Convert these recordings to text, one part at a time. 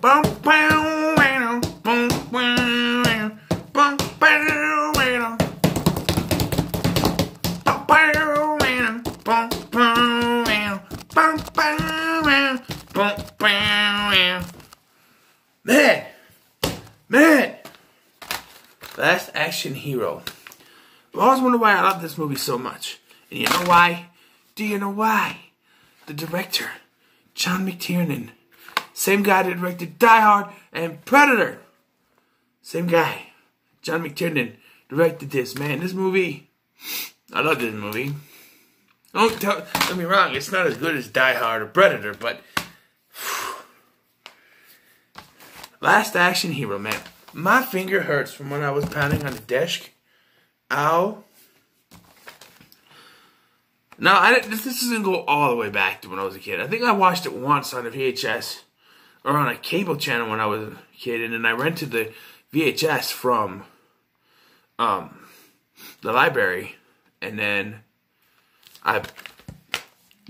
Man, Last Action Hero. I always wonder why I love this movie so much. And you know why? Do you know why? The director, John McTiernan. Same guy that directed Die Hard and Predator. Same guy. John McTiernan directed this. Man, this movie, I love this movie. Don't get me wrong, it's not as good as Die Hard or Predator, but Last Action Hero, man. My finger hurts from when I was pounding on the desk. Ow. Now, this doesn't go all the way back to when I was a kid. I think I watched it once on a VHS or on a cable channel when I was a kid, and then I rented the VHS from the library, and then I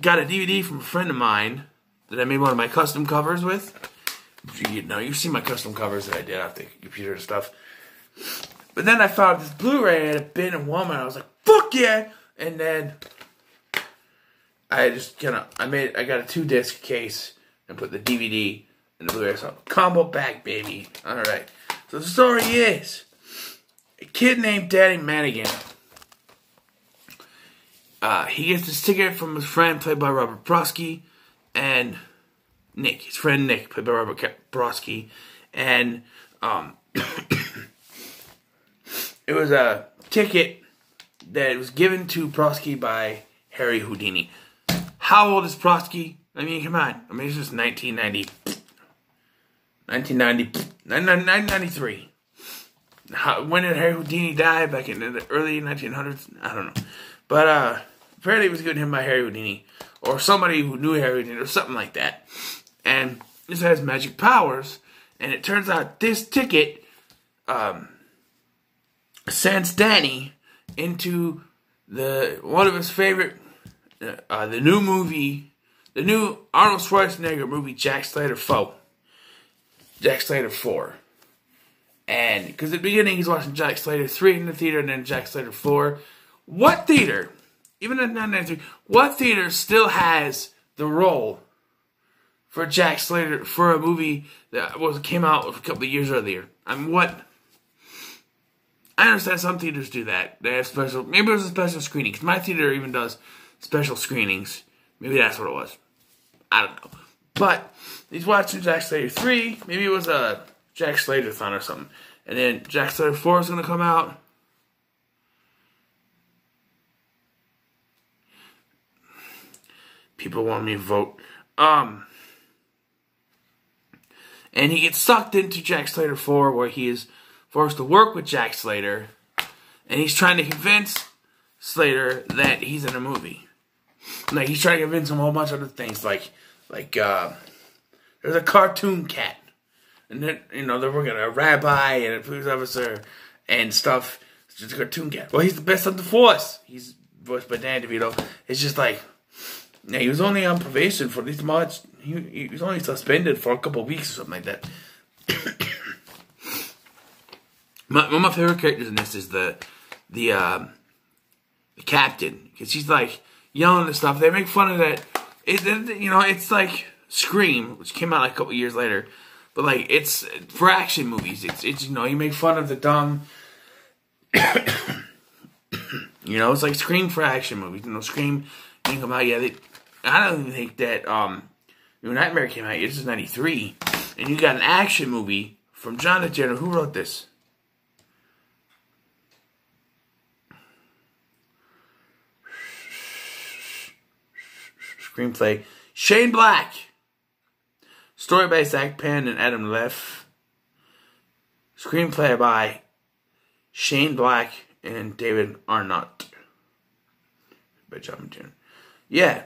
got a DVD from a friend of mine that I made one of my custom covers with. You know, you've seen my custom covers that I did off the computer and stuff. But then I found this Blu-ray at a bin in Walmart. I was like, fuck yeah! And then I just I got a 2-disc case and put the DVD and the Blu-ray. So combo pack, baby. Alright. So the story is a kid named Danny Manigan. He gets this ticket from his friend, played by Robert Prosky, and Nick, his friend Nick, played by Robert Prosky, and it was a ticket that was given to Prosky by Harry Houdini. How old is Prosky? I mean, come on. I mean, it's just 1993. When did Harry Houdini die? Back in the early 1900s? I don't know. But apparently it was given to him by Harry Houdini, or somebody who knew Harry Houdini, or something like that. And this has magic powers, and it turns out this ticket sends Danny into one of his favorite, the new Arnold Schwarzenegger movie, Jack Slater 4. Jack Slater 4. And because at the beginning he's watching Jack Slater 3 in the theater, and then Jack Slater 4. What theater, even in 1993, what theater still has the role for Jack Slater for a movie that came out a couple of years earlier? I mean, what? I understand some theaters do that. They have special, maybe it was a special screening, because my theater even does special screenings. Maybe that's what it was. I don't know. But he's watching Jack Slater 3. Maybe it was a Jack Slater-thon or something. And then Jack Slater 4 is going to come out. People want me to vote. And he gets sucked into Jack Slater 4, where he is forced to work with Jack Slater, and he's trying to convince Slater that he's in a movie. Like, he's trying to convince him a whole bunch of other things, like there's a cartoon cat, and then, you know, they're working a rabbi and a police officer and stuff. It's just a cartoon cat. Well, he's the best of the force. He's voiced by Dan DeVito. It's just like, yeah, he was only on probation for this much. He was only suspended for a couple of weeks or something like that. One of my favorite characters in this is the captain, because she's like yelling and stuff. They make fun of that. It's like Scream, which came out like a couple of years later, but like it's for action movies. It's you know, you make fun of the dumb. You know, it's like Scream for action movies. You know, Scream didn't come out yet. I don't even think that New Nightmare came out yet. This is 93. And you got an action movie from John McTiernan. Who wrote this? Screenplay. Shane Black. Story by Zach Penn and Adam Leff. Screenplay by Shane Black and David Arnott. By John McTiernan. Yeah.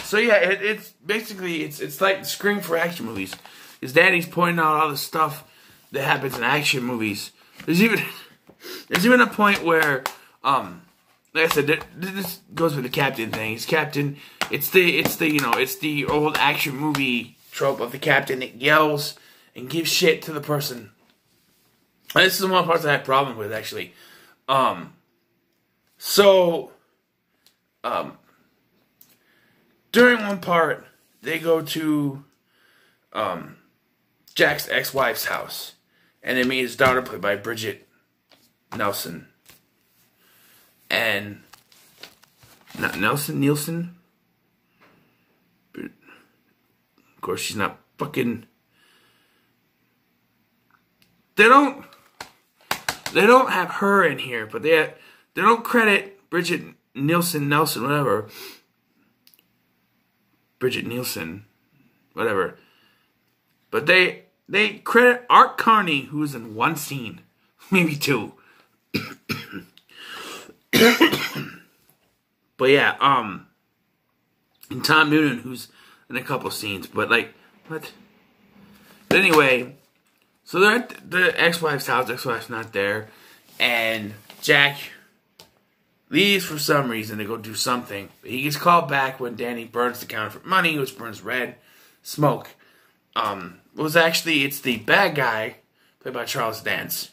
So yeah, it's basically it's like Scream for action movies. His daddy's pointing out all the stuff that happens in action movies. There's even a point where like I said, this goes with the captain thing. He's captain. It's the old action movie trope of the captain that yells and gives shit to the person. And this is one of the parts I had a problem with, actually. During one part, they go to Jack's ex-wife's house, and they meet his daughter, played by Bridget Nielsen. And not Nielsen. Of course, she's not fucking. They don't have her in here, but they don't credit Bridget Nielsen, whatever. Bridget Nielsen, whatever. But they credit Art Carney, who was in one scene, maybe two. But yeah, and Tom Noonan, who's in a couple scenes, but like, what? But anyway, so they're at the ex-wife's house, ex-wife's not there, and Jack leaves for some reason to go do something. But he gets called back when Danny burns the counterfeit money, which burns red smoke. It's the bad guy, played by Charles Dance.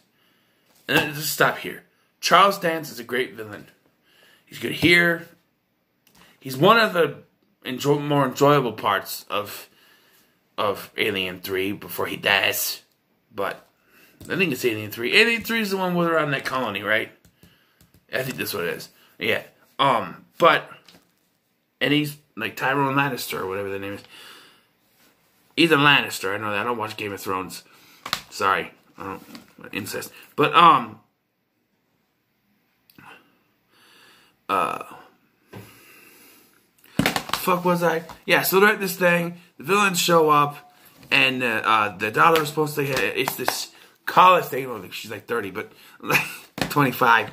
And then just stop here. Charles Dance is a great villain. He's good here. He's one of the more enjoyable parts of Alien 3 before he dies. But I think it's Alien 3. Alien 3 is the one where they're on that colony, right? I think that's what it is. Yeah. And he's like Tyrone Lannister or whatever the name is. He's a Lannister. I know that. I don't watch Game of Thrones. Sorry. I don't incest. But fuck was I? Yeah, so they're at this thing, the villains show up, and the daughter is supposed to get, it's this college thing, I don't think she's like 30, but like 25.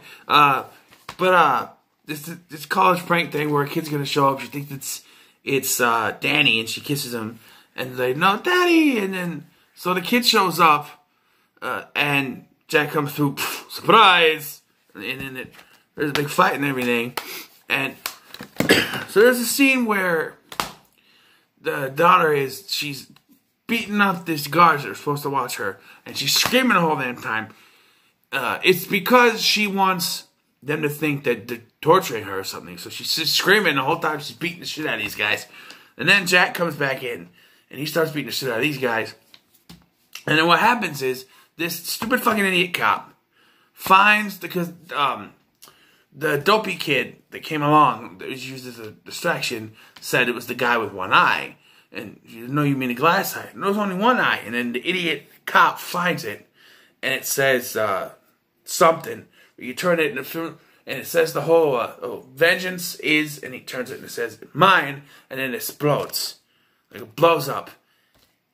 This college prank thing where a kid's gonna show up, she thinks it's Danny, and she kisses him, and they're like, no, Daddy, and then, so the kid shows up, and Jack comes through, surprise, and then there's a big fight and everything, and so there's a scene where the daughter she's beating up these guards that are supposed to watch her, and she's screaming the whole damn time. It's because she wants them to think that they're torturing her or something, so she's just screaming the whole time she's beating the shit out of these guys. And then Jack comes back in, and he starts beating the shit out of these guys. And then what happens is, this stupid fucking idiot cop finds, because the dopey kid that came along, that was used as a distraction, said it was the guy with one eye. And you know, you mean a glass eye. And there was only one eye. And then the idiot cop finds it, and it says something. You turn it in the film, and it says the whole vengeance is, and he turns it and it says mine, and then it explodes. Like it blows up.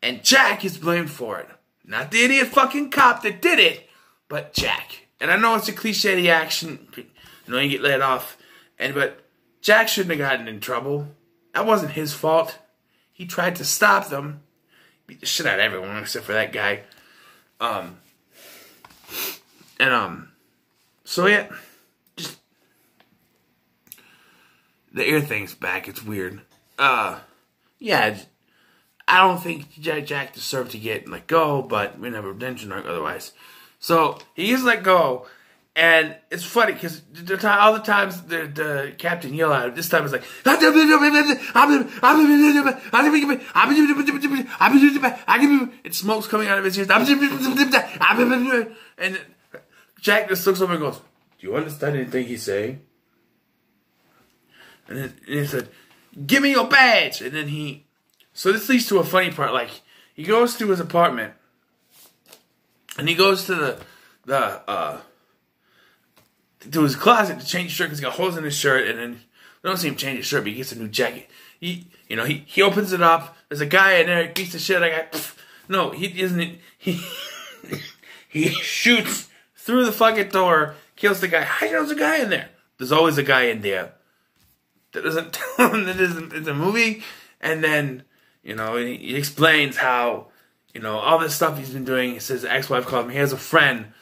And Jack is blamed for it. Not the idiot fucking cop that did it, but Jack. And I know it's a cliche action. You know, you get let off. But Jack shouldn't have gotten in trouble. That wasn't his fault. He tried to stop them. Beat the shit out of everyone except for that guy. So yeah. Just the ear thing's back. It's weird. Yeah. I don't think Jack deserved to get let go, but we never mentioned otherwise. So he gets let go. And it's funny because all the times the captain yell at him, this time it's like, it's smoke's coming out of his ears. And Jack just looks over and goes, do you understand anything he's saying? And then he said, give me your badge. And then so this leads to a funny part. Like, he goes to his apartment and he goes to to his closet to change his shirt because he got holes in his shirt, and then we don't see him change his shirt, but he gets a new jacket. He opens it up. There's a guy in there. He beats the shit out of the guy. No, he isn't. He shoots through the fucking door, kills the guy. How do you know there's a guy in there? There's always a guy in there. That doesn't tell him that it's a movie. And then he explains how all this stuff he's been doing. He says his ex-wife called him. He has a friend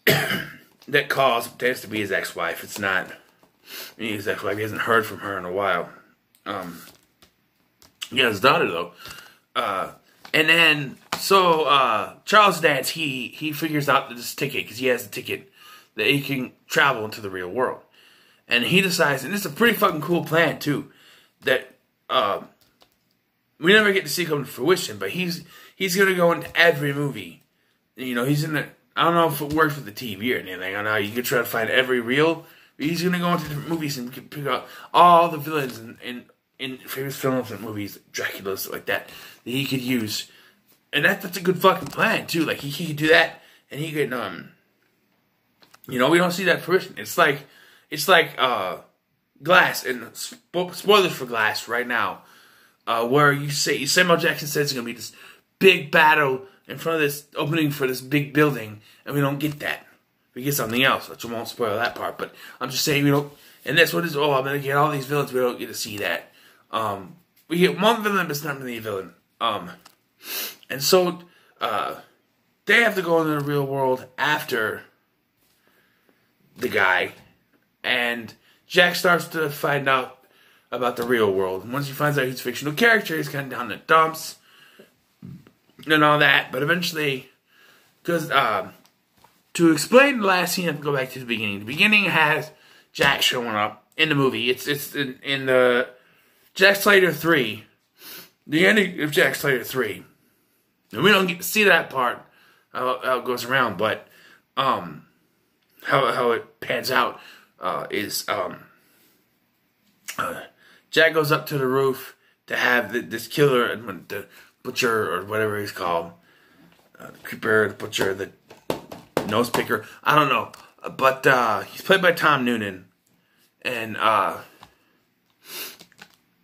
that calls, pretends to be his ex-wife. It's not his ex-wife. He hasn't heard from her in a while. He has his daughter, though. And then, so, Charles Dance, he figures out this ticket, because he has a ticket, that he can travel into the real world. And he decides, and this is a pretty fucking cool plan, too, that, we never get to see come to fruition, but he's gonna go into every movie. You know, he's in the, I don't know if it works with the TV or anything, I don't know, you could try to find every reel. He's gonna go into different movies and pick out all the villains in famous films and movies, Dracula, stuff like that he could use. And that's a good fucking plan, too. Like, he could do that, and he could, you know, we don't see that fruition. It's like, Glass, and spoilers for Glass right now, where Samuel Jackson says it's gonna be this big battle in front of this opening for this big building, and we don't get that. We get something else, which I won't spoil that part, but I'm just saying we don't, and that's what it's, I'm gonna get all these villains, we don't get to see that. We get one villain, but it's not really a villain. And so, they have to go into the real world after the guy, and Jack starts to find out about the real world. And once he finds out he's a fictional character, he's kind of down in the dumps, and all that, but eventually, because, to explain the last scene, I have to go back to the beginning. The beginning has Jack showing up in the movie. It's in the Jack Slater 3. The ending of Jack Slater 3. And we don't get to see that part, how it goes around, but how it pans out is Jack goes up to the roof to have this killer, the butcher, or whatever he's called, the creeper, the butcher, the nose picker, I don't know, but he's played by Tom Noonan, and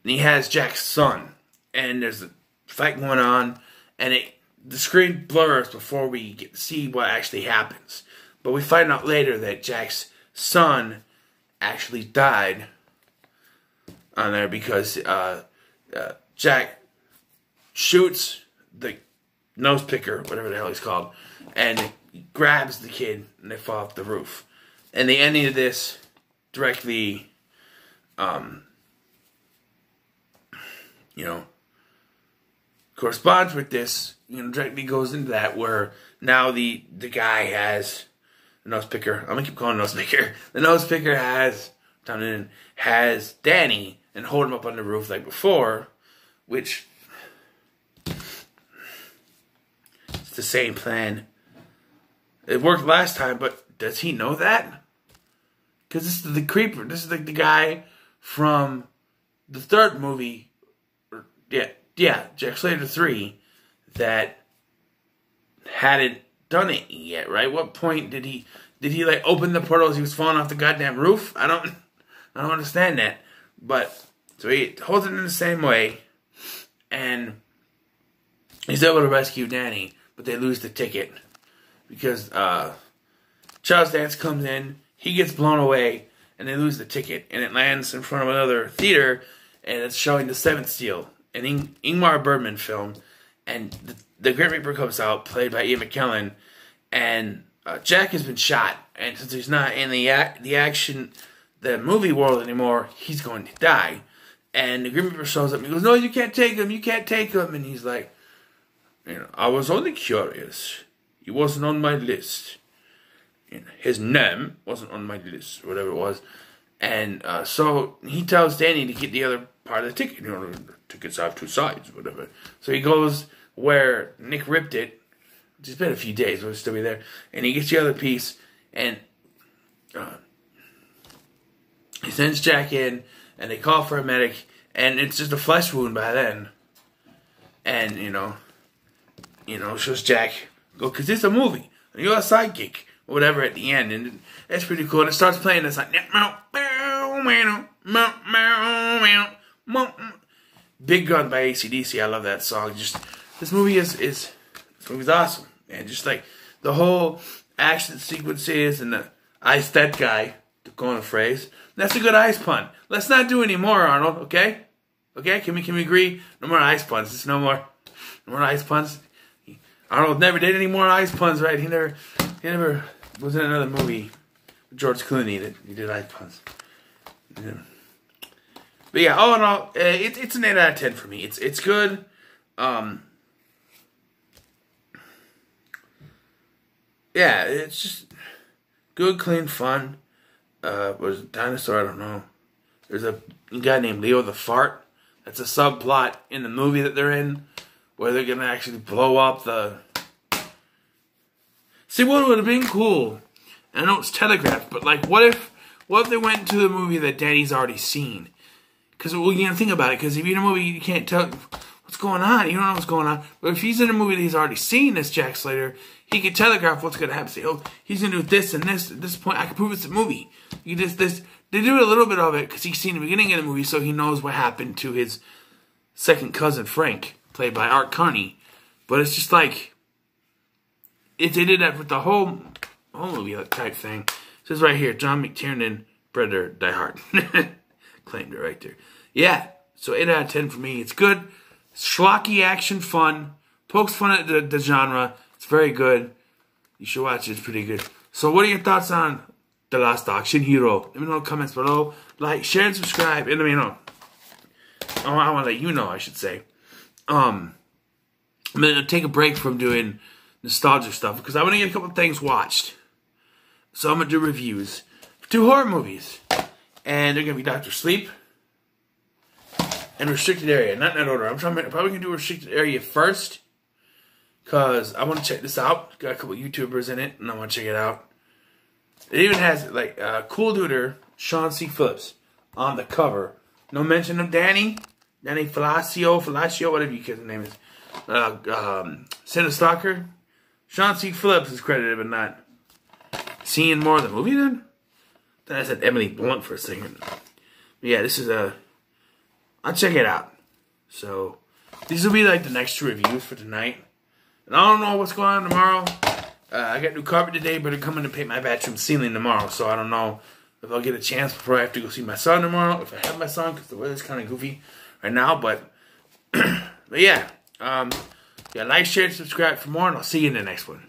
he has Jack's son, and there's a fight going on, and the screen blurs before we get to see what actually happens. But we find out later that Jack's son actually died on there because Jack shoots the nose picker, whatever the hell he's called, and he grabs the kid, and they fall off the roof. And the ending of this directly, you know, corresponds with this, you know, directly goes into that, where now the guy has the nose picker. I'm gonna keep calling nose picker. The nose picker has Danny and hold him up on the roof like before, which it's the same plan. It worked last time, but does he know that? Because this is the creeper. This is the guy from the third movie. Yeah, Jack Slater 3, that hadn't done it yet, right? What point did he like open the portal as he was falling off the goddamn roof? I don't understand that. But so he holds it in the same way, and he's able to rescue Danny, but they lose the ticket because Charles Dance comes in, he gets blown away, and they lose the ticket, and it lands in front of another theater, and it's showing The Seventh Seal, an Ingmar Bergman film, and the Grim Reaper comes out, played by Ian McKellen, and Jack has been shot, and since he's not in the movie world anymore, he's going to die. And the Grim Reaper shows up and he goes, "No, you can't take him, and he's like, you know, "I was only curious. He wasn't on my list. You know, his name wasn't on my list," or whatever it was. And so he tells Danny to get the other part of the ticket. You know, the tickets have two sides, whatever. So he goes where Nick ripped it. It's been a few days, but it'll still be there. And he gets the other piece, and he sends Jack in, and they call for a medic, and it's just a flesh wound by then. And, you know, shows Jack, go, because it's a movie, and you're a sidekick, or whatever at the end, and it's pretty cool. And it starts playing this like, Big Gun by AC/DC. I love that song. Just, this movie is awesome. And just like the whole action sequences and the ice that guy, to coin a phrase, that's a good ice pun. Let's not do any more, Arnold, okay? Okay, can we agree? No more ice puns. There's no more ice puns. Arnold never did any more ice puns, right? He never was in another movie with George Clooney that he did ice puns. Yeah. But yeah, all in all, it's an 8 out of 10 for me. It's good. Yeah, it's just good, clean fun. Was it Dinosaur? I don't know. There's a guy named Leo the Fart. That's a subplot in the movie that they're in, where they're gonna actually blow up the... See, what would have been cool, and I know it's telegraphed, but like, what if they went into the movie that Danny's already seen? Because, well, you know, think about it, because if you're in a movie, you can't tell what's going on. You don't know what's going on. But if he's in a movie that he's already seen, this Jack Slater, he can telegraph what's going to happen. Say, oh, he's going to do this and this at this point. I can prove it's a movie. You just this. They do a little bit of it because he's seen the beginning of the movie, so he knows what happened to his second cousin, Frank, played by Art Carney. But it's just like, if they did that with the whole movie type thing. It says right here, John McTiernan, Predator, Die Hard. Claimed it right there. Yeah, so 8 out of 10 for me. It's good. Schlocky action fun. Pokes fun at the genre. It's very good. You should watch it. It's pretty good. So what are your thoughts on The Last Action Hero? Let me know in the comments below. Like, share, and subscribe. And let me know. I want to let you know, I should say. I'm going to take a break from doing nostalgia stuff because I want to get a couple things watched. So I'm going to do reviews for 2 horror movies. And they're going to be Dr. Sleep and Restricted Area. Not in that order. I'm probably going to do Restricted Area first because I want to check this out. Got a couple YouTubers in it and I want to check it out. It even has like Cool Duder, Sean C. Phillips on the cover. No mention of Danny Falacio, whatever you kid's name is. Santa Stalker. Sean C. Phillips is credited but not seeing more of the movie then? Then I said Emily Blunt for a second. But yeah, this is I'll check it out. So, these will be like the next 2 reviews for tonight. And I don't know what's going on tomorrow. I got new carpet today, but I'm coming to paint my bathroom ceiling tomorrow. So, I don't know if I'll get a chance before I have to go see my son tomorrow. If I have my son, because the weather's kind of goofy right now. But, but yeah. Yeah, like, share, subscribe for more, and I'll see you in the next one.